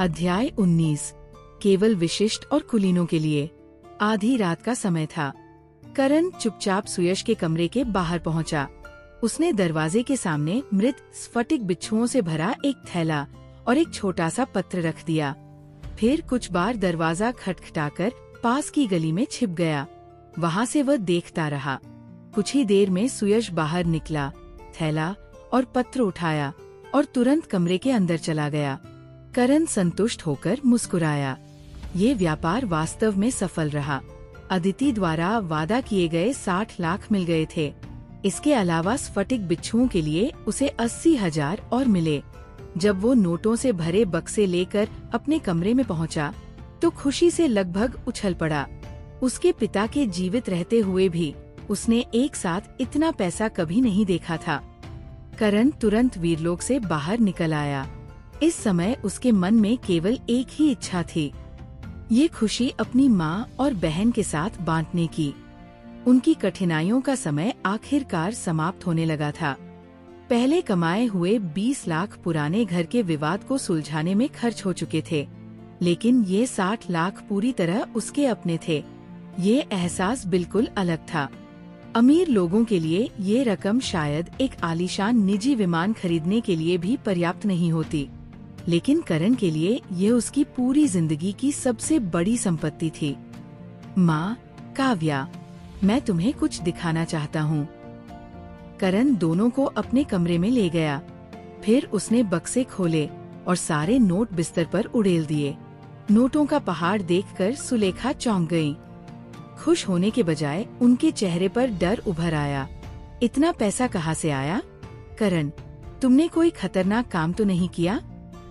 अध्याय 19। केवल विशिष्ट और कुलीनों के लिए। आधी रात का समय था। करण चुपचाप सुयश के कमरे के बाहर पहुंचा। उसने दरवाजे के सामने मृत स्फटिक बिच्छुओं से भरा एक थैला और एक छोटा सा पत्र रख दिया। फिर कुछ बार दरवाजा खटखटाकर पास की गली में छिप गया। वहाँ से वह देखता रहा। कुछ ही देर में सुयश बाहर निकला, थैला और पत्र उठाया और तुरंत कमरे के अंदर चला गया। करण संतुष्ट होकर मुस्कुराया। ये व्यापार वास्तव में सफल रहा। अदिति द्वारा वादा किए गए 60 लाख मिल गए थे। इसके अलावा स्फटिक बिच्छुओं के लिए उसे 80,000 और मिले। जब वो नोटों से भरे बक्से लेकर अपने कमरे में पहुंचा, तो खुशी से लगभग उछल पड़ा। उसके पिता के जीवित रहते हुए भी उसने एक साथ इतना पैसा कभी नहीं देखा था। करण तुरंत वीरलोक से बाहर निकल आया। इस समय उसके मन में केवल एक ही इच्छा थी, ये खुशी अपनी माँ और बहन के साथ बांटने की। उनकी कठिनाइयों का समय आखिरकार समाप्त होने लगा था। पहले कमाए हुए 20 लाख पुराने घर के विवाद को सुलझाने में खर्च हो चुके थे, लेकिन ये 60 लाख पूरी तरह उसके अपने थे। ये एहसास बिल्कुल अलग था। अमीर लोगों के लिए ये रकम शायद एक आलीशान निजी विमान खरीदने के लिए भी पर्याप्त नहीं होती, लेकिन करण के लिए ये उसकी पूरी जिंदगी की सबसे बड़ी संपत्ति थी। माँ, काव्या, मैं तुम्हें कुछ दिखाना चाहता हूँ। करण दोनों को अपने कमरे में ले गया। फिर उसने बक्से खोले और सारे नोट बिस्तर पर उड़ेल दिए। नोटों का पहाड़ देखकर सुलेखा चौंक गई। खुश होने के बजाय उनके चेहरे पर डर उभर आया। इतना पैसा कहाँ से आया? करण, तुमने कोई खतरनाक काम तो नहीं किया?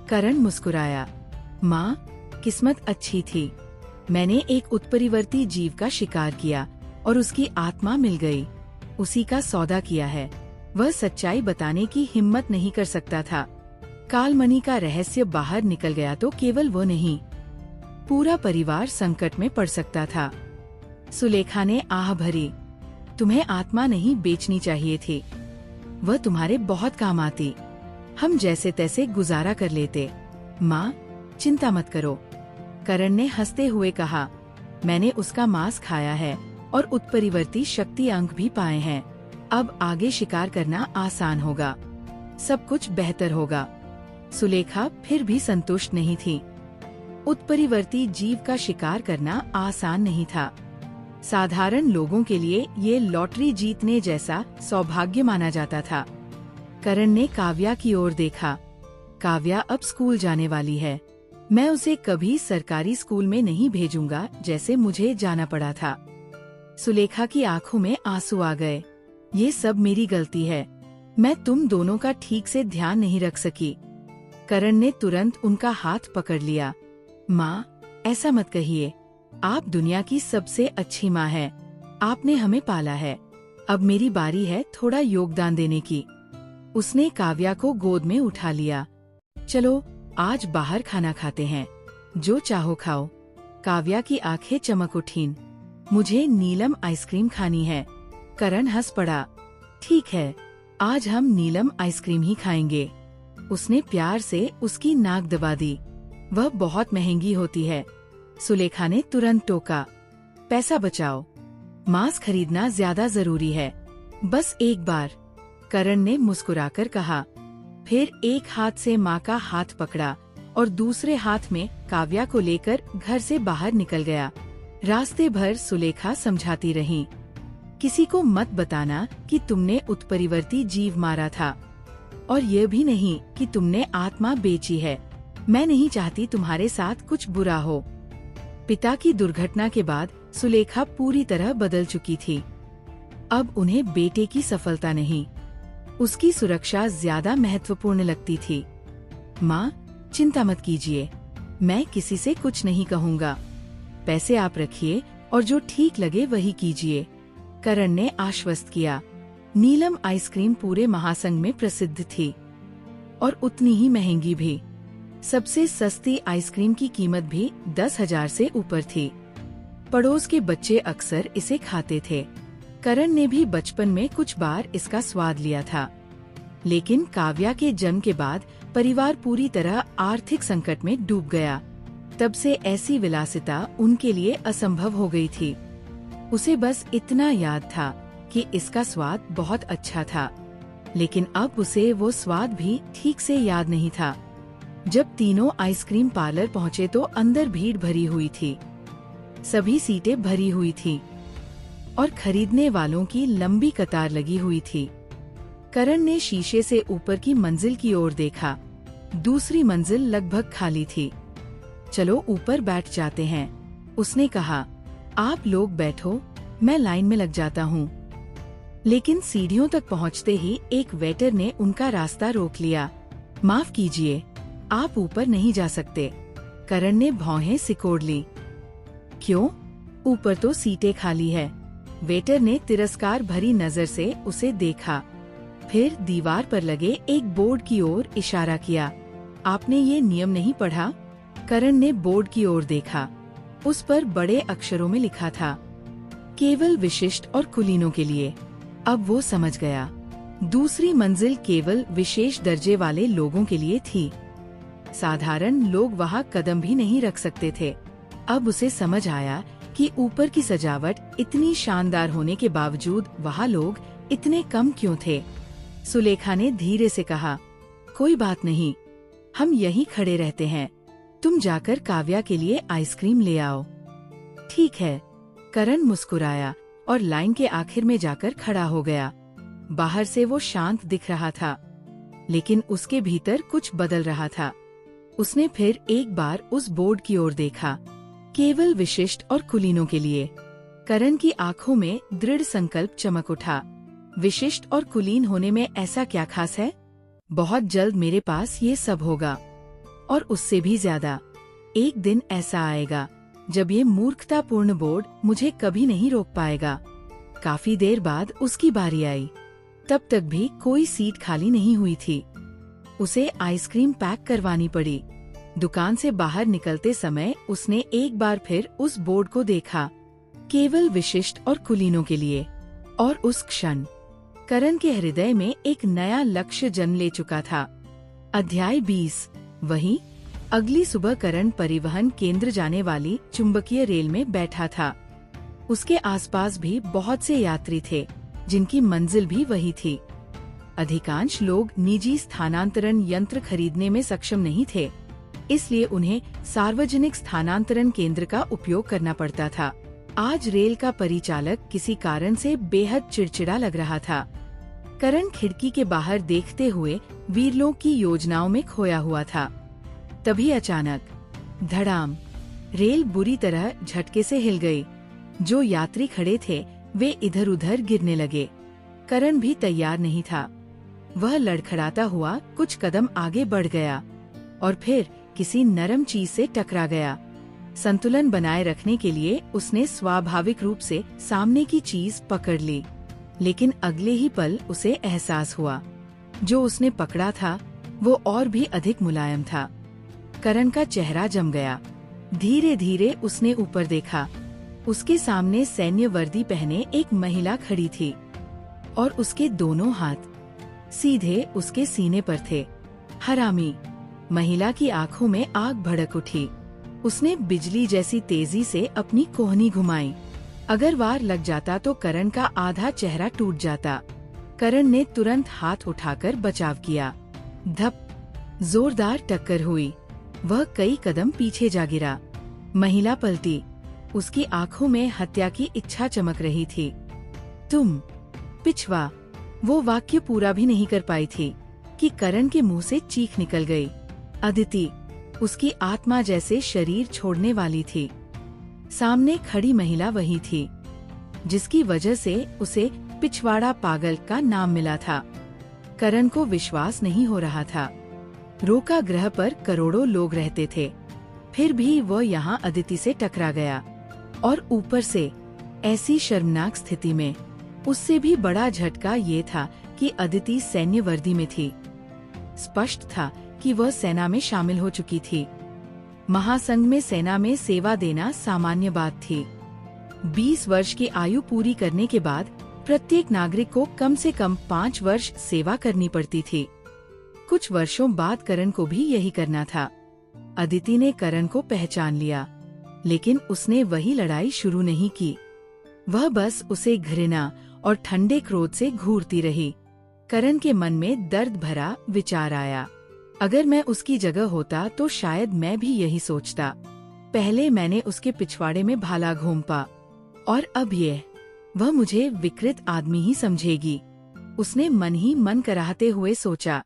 करण मुस्कुराया। माँ, किस्मत अच्छी थी। मैंने एक उत्परिवर्ती जीव का शिकार किया और उसकी आत्मा मिल गई। उसी का सौदा किया है। वह सच्चाई बताने की हिम्मत नहीं कर सकता था। कालमणि का रहस्य बाहर निकल गया तो केवल वो नहीं, पूरा परिवार संकट में पड़ सकता था। सुलेखा ने आह भरी। तुम्हें आत्मा नहीं बेचनी चाहिए थी। वह तुम्हारे बहुत काम आती। हम जैसे तैसे गुजारा कर लेते। माँ, चिंता मत करो। करण ने हंसते हुए कहा, मैंने उसका मांस खाया है और उत्परिवर्ती शक्ति अंक भी पाए हैं। अब आगे शिकार करना आसान होगा। सब कुछ बेहतर होगा। सुलेखा फिर भी संतुष्ट नहीं थी। उत्परिवर्ती जीव का शिकार करना आसान नहीं था। साधारण लोगों के लिए ये लॉटरी जीतने जैसा सौभाग्य माना जाता था। करण ने काव्या की ओर देखा। काव्या अब स्कूल जाने वाली है। मैं उसे कभी सरकारी स्कूल में नहीं भेजूंगा जैसे मुझे जाना पड़ा था। सुलेखा की आंखों में आंसू आ गए। ये सब मेरी गलती है। मैं तुम दोनों का ठीक से ध्यान नहीं रख सकी। करण ने तुरंत उनका हाथ पकड़ लिया। माँ, ऐसा मत कहिए। आप दुनिया की सबसे अच्छी माँ है। आपने हमें पाला है। अब मेरी बारी है थोड़ा योगदान देने की। उसने काव्या को गोद में उठा लिया। चलो, आज बाहर खाना खाते हैं। जो चाहो खाओ। काव्या की आंखें चमक उठीं। मुझे नीलम आइसक्रीम खानी है। करण हंस पड़ा। ठीक है, आज हम नीलम आइसक्रीम ही खाएंगे। उसने प्यार से उसकी नाक दबा दी। वह बहुत महंगी होती है। सुलेखा ने तुरंत टोका। पैसा बचाओ। मांस खरीदना ज्यादा जरूरी है। बस एक बार। करण ने मुस्कुराकर कहा। फिर एक हाथ से माँ का हाथ पकड़ा और दूसरे हाथ में काव्या को लेकर घर से बाहर निकल गया। रास्ते भर सुलेखा समझाती रही, किसी को मत बताना कि तुमने उत्परिवर्ती जीव मारा था, और यह भी नहीं कि तुमने आत्मा बेची है। मैं नहीं चाहती तुम्हारे साथ कुछ बुरा हो। पिता की दुर्घटना के बाद सुलेखा पूरी तरह बदल चुकी थी। अब उन्हें बेटे की सफलता नहीं, उसकी सुरक्षा ज्यादा महत्वपूर्ण लगती थी। माँ, चिंता मत कीजिए। मैं किसी से कुछ नहीं कहूँगा। पैसे आप रखिए और जो ठीक लगे वही कीजिए। करण ने आश्वस्त किया। नीलम आइसक्रीम पूरे महासंघ में प्रसिद्ध थी और उतनी ही महंगी भी। सबसे सस्ती आइसक्रीम की कीमत भी 10,000 से ऊपर थी। पड़ोस के बच्चे अक्सर इसे खाते थे। करण ने भी बचपन में कुछ बार इसका स्वाद लिया था, लेकिन काव्या के जन्म के बाद परिवार पूरी तरह आर्थिक संकट में डूब गया। तब से ऐसी विलासिता उनके लिए असंभव हो गई थी। उसे बस इतना याद था कि इसका स्वाद बहुत अच्छा था, लेकिन अब उसे वो स्वाद भी ठीक से याद नहीं था। जब तीनों आइसक्रीम पार्लर पहुँचे तो अंदर भीड़ भरी हुई थी। सभी सीटें भरी हुई थी और खरीदने वालों की लंबी कतार लगी हुई थी। करण ने शीशे से ऊपर की मंजिल की ओर देखा। दूसरी मंजिल लगभग खाली थी। चलो ऊपर बैठ जाते हैं, उसने कहा। आप लोग बैठो, मैं लाइन में लग जाता हूँ। लेकिन सीढ़ियों तक पहुँचते ही एक वेटर ने उनका रास्ता रोक लिया। माफ कीजिए, आप ऊपर नहीं जा सकते। करण ने भौहें सिकोड़ ली। क्यों? ऊपर तो सीटें खाली है। वेटर ने तिरस्कार भरी नजर से उसे देखा, फिर दीवार पर लगे एक बोर्ड की ओर इशारा किया। आपने ये नियम नहीं पढ़ा? करण ने बोर्ड की ओर देखा। उस पर बड़े अक्षरों में लिखा था, केवल विशिष्ट और कुलीनों के लिए। अब वो समझ गया। दूसरी मंजिल केवल विशेष दर्जे वाले लोगों के लिए थी। साधारण लोग वहाँ कदम भी नहीं रख सकते थे। अब उसे समझ आया कि ऊपर की सजावट इतनी शानदार होने के बावजूद वहाँ लोग इतने कम क्यों थे। सुलेखा ने धीरे से कहा, कोई बात नहीं, हम यहीं खड़े रहते हैं। तुम जाकर काव्या के लिए आइसक्रीम ले आओ। ठीक है। करण मुस्कुराया और लाइन के आखिर में जाकर खड़ा हो गया। बाहर से वो शांत दिख रहा था, लेकिन उसके भीतर कुछ बदल रहा था। उसने फिर एक बार उस बोर्ड की ओर देखा, केवल विशिष्ट और कुलीनों के लिए। करण की आंखों में दृढ़ संकल्प चमक उठा। विशिष्ट और कुलीन होने में ऐसा क्या खास है? बहुत जल्द मेरे पास ये सब होगा, और उससे भी ज्यादा। एक दिन ऐसा आएगा जब ये मूर्खतापूर्ण बोर्ड मुझे कभी नहीं रोक पाएगा। काफी देर बाद उसकी बारी आई। तब तक भी कोई सीट खाली नहीं हुई थी। उसे आइसक्रीम पैक करवानी पड़ी। दुकान से बाहर निकलते समय उसने एक बार फिर उस बोर्ड को देखा, केवल विशिष्ट और कुलीनों के लिए। और उस क्षण करण के हृदय में एक नया लक्ष्य जन्म ले चुका था। अध्याय 20। वहीं अगली सुबह करण परिवहन केंद्र जाने वाली चुंबकीय रेल में बैठा था। उसके आसपास भी बहुत से यात्री थे जिनकी मंजिल भी वही थी। अधिकांश लोग निजी स्थानांतरण यंत्र खरीदने में सक्षम नहीं थे, इसलिए उन्हें सार्वजनिक स्थानांतरण केंद्र का उपयोग करना पड़ता था। आज रेल का परिचालक किसी कारण से बेहद चिड़चिड़ा लग रहा था। करण खिड़की के बाहर देखते हुए वीरलों की योजनाओं में खोया हुआ था। तभी अचानक धड़ाम, रेल बुरी तरह झटके से हिल गई। जो यात्री खड़े थे वे इधर उधर गिरने लगे। करण भी तैयार नहीं था। वह लड़खड़ाता हुआ कुछ कदम आगे बढ़ गया और फिर किसी नरम चीज से टकरा गया। संतुलन बनाए रखने के लिए उसने स्वाभाविक रूप से सामने की चीज पकड़ ली, लेकिन अगले ही पल उसे एहसास हुआ, जो उसने पकड़ा था वो और भी अधिक मुलायम था। करण का चेहरा जम गया। धीरे धीरे उसने ऊपर देखा। उसके सामने सैन्य वर्दी पहने एक महिला खड़ी थी और उसके दोनों हाथ सीधे उसके सीने पर थे। हरामी! महिला की आंखों में आग भड़क उठी। उसने बिजली जैसी तेजी से अपनी कोहनी घुमाई। अगर वार लग जाता तो करण का आधा चेहरा टूट जाता। करण ने तुरंत हाथ उठाकर बचाव किया। धप! जोरदार टक्कर हुई। वह कई कदम पीछे जा गिरा। महिला पलटी। उसकी आंखों में हत्या की इच्छा चमक रही थी। तुम पिछवा! वो वाक्य पूरा भी नहीं कर पाई थी कि करण के मुंह से चीख निकल गई। अदिति! उसकी आत्मा जैसे शरीर छोड़ने वाली थी। सामने खड़ी महिला वही थी जिसकी वजह से उसे पिछवाड़ा पागल का नाम मिला था। करण को विश्वास नहीं हो रहा था। रोका ग्रह पर करोड़ों लोग रहते थे, फिर भी वह यहाँ अदिति से टकरा गया, और ऊपर से ऐसी शर्मनाक स्थिति में। उससे भी बड़ा झटका ये था कि अदिति सैन्य वर्दी में थी। स्पष्ट था कि वह सेना में शामिल हो चुकी थी। महासंघ में सेना में सेवा देना सामान्य बात थी। 20 वर्ष की आयु पूरी करने के बाद प्रत्येक नागरिक को कम से कम 5 वर्ष सेवा करनी पड़ती थी। कुछ वर्षों बाद करण को भी यही करना था। अदिति ने करण को पहचान लिया, लेकिन उसने वही लड़ाई शुरू नहीं की। वह बस उसे घृणा और ठंडे क्रोध से घूरती रही। करण के मन में दर्द भरा विचार आया, अगर मैं उसकी जगह होता तो शायद मैं भी यही सोचता। पहले मैंने उसके पिछवाड़े में भाला घोंपा और अब वह मुझे विकृत आदमी ही समझेगी। उसने मन ही मन कराहते हुए सोचा,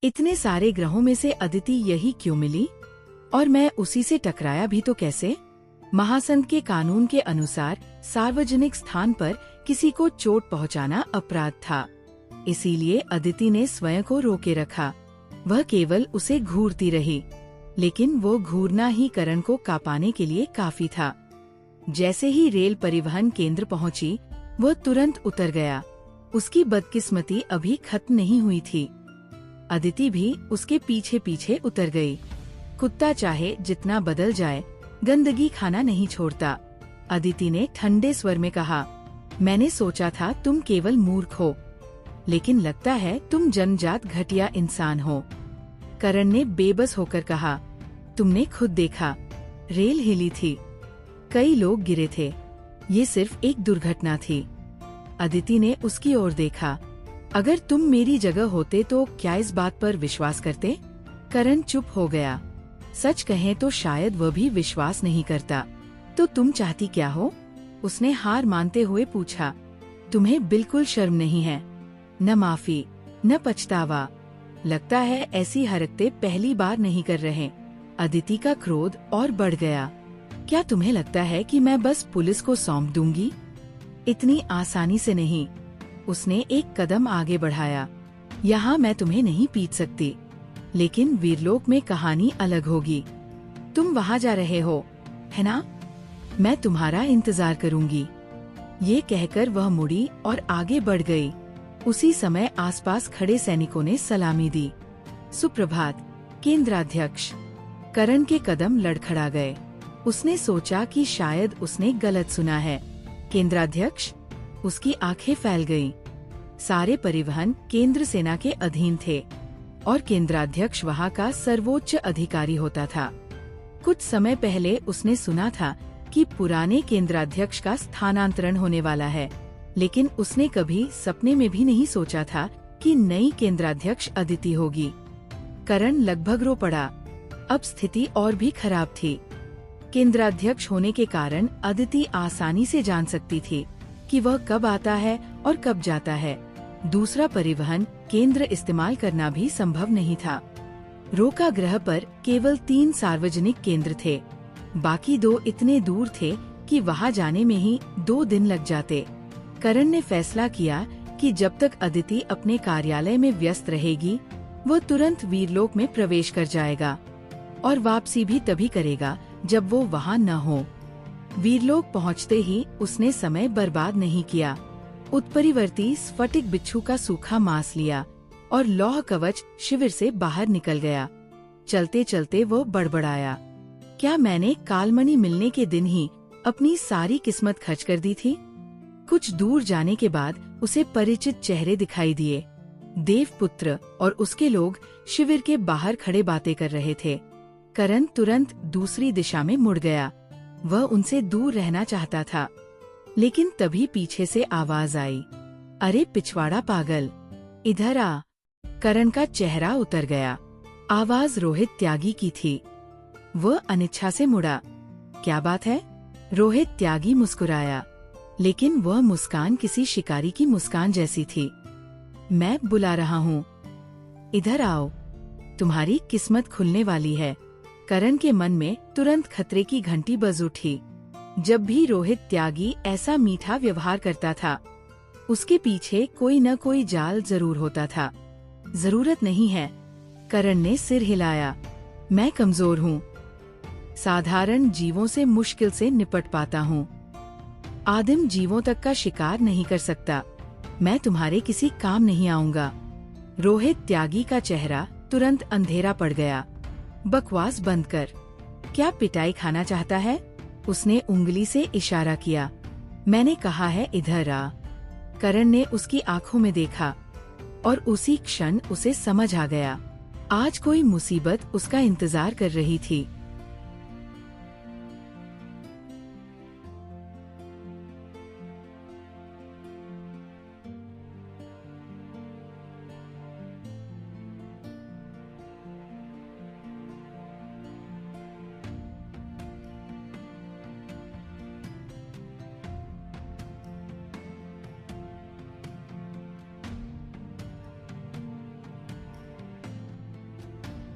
इतने सारे ग्रहों में से अदिति यही क्यों मिली, और मैं उसी से टकराया भी तो कैसे। महासंघ के कानून के अनुसार सार्वजनिक स्थान पर किसी को चोट पहुंचाना अपराध था, इसीलिए अदिति ने स्वयं को रोके रखा। वह केवल उसे घूरती रही, लेकिन वो घूरना ही करण को कांपाने के लिए काफी था। जैसे ही रेल परिवहन केंद्र पहुंची, वह तुरंत उतर गया। उसकी बदकिस्मती अभी खत्म नहीं हुई थी। अदिति भी उसके पीछे पीछे उतर गई। कुत्ता चाहे जितना बदल जाए, गंदगी खाना नहीं छोड़ता। अदिति ने ठंडे स्वर में कहा, मैंने सोचा था तुम केवल मूर्ख हो, लेकिन लगता है तुम जन्मजात घटिया इंसान हो। करण ने बेबस होकर कहा, तुमने खुद देखा, रेल हिली थी, कई लोग गिरे थे, ये सिर्फ एक दुर्घटना थी। अदिति ने उसकी ओर देखा, अगर तुम मेरी जगह होते तो क्या इस बात पर विश्वास करते। करण चुप हो गया। सच कहें तो शायद वह भी विश्वास नहीं करता। तो तुम चाहती क्या हो? उसने हार मानते हुए पूछा। तुम्हें बिल्कुल शर्म नहीं है, न माफी न पछतावा। लगता है ऐसी हरकतें पहली बार नहीं कर रहे। अदिति का क्रोध और बढ़ गया। क्या तुम्हें लगता है कि मैं बस पुलिस को सौंप दूंगी? इतनी आसानी से नहीं। उसने एक कदम आगे बढ़ाया। यहाँ मैं तुम्हें नहीं पीट सकती, लेकिन वीरलोक में कहानी अलग होगी। तुम वहाँ जा रहे हो, है ना? मैं तुम्हारा इंतजार करूंगी। ये कहकर वह मुड़ी और आगे बढ़ गई। उसी समय आसपास खड़े सैनिकों ने सलामी दी। सुप्रभात, केंद्राध्यक्ष। करण के कदम लड़खड़ा गए। उसने सोचा कि शायद उसने गलत सुना है। केंद्राध्यक्ष? उसकी आंखें फैल गईं। सारे परिवहन केंद्र सेना के अधीन थे और केंद्राध्यक्ष वहाँ का सर्वोच्च अधिकारी होता था। कुछ समय पहले उसने सुना था कि पुराने केंद्राध्यक्ष का स्थानांतरण होने वाला है, लेकिन उसने कभी सपने में भी नहीं सोचा था कि नई केंद्राध्यक्ष अदिति होगी। करण लगभग रो पड़ा। अब स्थिति और भी खराब थी। केंद्राध्यक्ष होने के कारण अदिति आसानी से जान सकती थी कि वह कब आता है और कब जाता है। दूसरा परिवहन केंद्र इस्तेमाल करना भी संभव नहीं था। रोका ग्रह पर केवल 3 सार्वजनिक केंद्र थे, बाकी 2 इतने दूर थे कि वहां जाने में ही 2 दिन लग जाते। करण ने फैसला किया कि जब तक अदिति अपने कार्यालय में व्यस्त रहेगी, वो तुरंत वीरलोक में प्रवेश कर जाएगा और वापसी भी तभी करेगा जब वो वहाँ न हो। वीरलोक पहुँचते ही उसने समय बर्बाद नहीं किया। उत्परिवर्ती स्फटिक बिच्छू का सूखा मांस लिया और लौह कवच शिविर से बाहर निकल गया। चलते चलते वो बड़बड़ाया, क्या मैंने कालमणि मिलने के दिन ही अपनी सारी किस्मत खर्च कर दी थी? कुछ दूर जाने के बाद उसे परिचित चेहरे दिखाई दिए। देवपुत्र और उसके लोग शिविर के बाहर खड़े बातें कर रहे थे। करण तुरंत दूसरी दिशा में मुड़ गया। वह उनसे दूर रहना चाहता था, लेकिन तभी पीछे से आवाज आई, अरे पिछवाड़ा पागल, इधर आ। करण का चेहरा उतर गया। आवाज रोहित त्यागी की थी। वह अनिच्छा से मुड़ा। क्या बात है? रोहित त्यागी मुस्कुराया, लेकिन वह मुस्कान किसी शिकारी की मुस्कान जैसी थी। मैं बुला रहा हूँ, इधर आओ, तुम्हारी किस्मत खुलने वाली है। करण के मन में तुरंत खतरे की घंटी बज उठी। जब भी रोहित त्यागी ऐसा मीठा व्यवहार करता था, उसके पीछे कोई न कोई जाल जरूर होता था। जरूरत नहीं है, करण ने सिर हिलाया। मैं कमजोर हूँ, साधारण जीवों से मुश्किल से निपट पाता हूँ, आदिम जीवों तक का शिकार नहीं कर सकता। मैं तुम्हारे किसी काम नहीं आऊंगा। रोहित त्यागी का चेहरा तुरंत अंधेरा पड़ गया। बकवास बंद कर। क्या पिटाई खाना चाहता है? उसने उंगली से इशारा किया। मैंने कहा है इधर आ। करण ने उसकी आंखों में देखा और उसी क्षण उसे समझ आ गया। आज कोई मुसीबत उसका इंतजार कर रही थी।